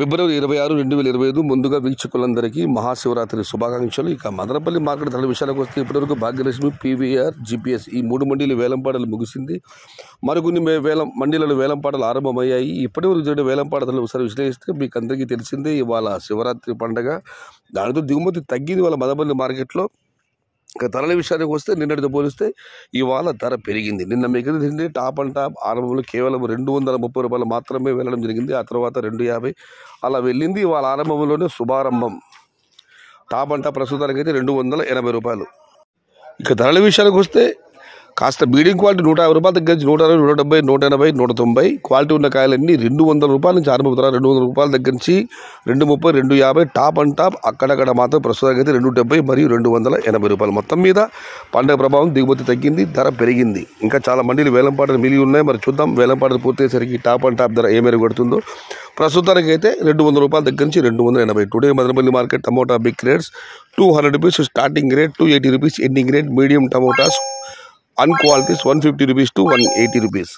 ఫిబ్రవరి 26, 2025 ముందుగా వీక్షకులందరికీ మహాశివరాత్రి శుభాకాంక్షలు. ఇక మదనపల్లి మార్కెట్ ధరల విషయాలకు వస్తే ఇప్పటివరకు భాగ్యలక్ష్మి, పీవీఆర్, జీపీఎస్ ఈ 3 మండీలు వేలంపాటలు ముగిసింది. మరికొన్ని మండీలలో వేలంపాటలు ఆరంభమయ్యాయి. ఇప్పటివరకు జరిగిన వేలంపాటలు ఒకసారి విశ్లేషిస్తే మీకు అందరికీ తెలిసిందే. ఇవాళ శివరాత్రి పండగ, దానితో దిగుమతి తగ్గింది వాళ్ళ మదనపల్లి మార్కెట్లో. ఇక ధరల విషయానికి వస్తే నిన్నటితో పోలిస్తే ఇవాళ ధర పెరిగింది. నిన్న మిగిలింది టాప్ అండ్ టాప్ ఆరంభంలో కేవలం 230 రూపాయలు మాత్రమే వెళ్ళడం జరిగింది. ఆ తర్వాత 250 అలా వెళ్ళింది. ఇవాళ ఆరంభంలోనే శుభారంభం. టాప్ అండ్ టాప్ ప్రస్తుతానికి అయితే 280 రూపాయలు. ఇక ధరల విషయానికి వస్తే కాస్త మీడియం క్వాలిటీ 150 రూపాయల దగ్గర నుంచి 160, 170, 180, 190 క్వాలిటీ ఉన్న కాయలన్నీ 200 రూపాయల నుంచి ఆరంభమవుతారు. 200 రూపాయల దగ్గర నుంచి 230, 250 టాప్ అండ్ టాప్. అక్కడక్కడ మాత్రం ప్రస్తుతానికి అయితే 270 మరియు 280 రూపాయలు. మొత్తం మీద పండుగ ప్రభావం దిగుమతి తగ్గింది, ధర పెరిగింది. ఇంకా చాలా మండీలు వేలంపాటలు మిగిలి ఉన్నాయి. మరి చూద్దాం వేలంపాటలు పూర్తయ్యేసరికి టాప్ అండ్ టాప్ ధర ఏ మేరకు పడుతుందో. ప్రస్తుతానికి అయితే 200 రూపాయల దగ్గర నుంచి 280. Today Madanapalle market tomato big rates 200 rupees starting rate, 280 rupees ending rate. Medium tomatoes unqualities 150 rupees to 180 rupees.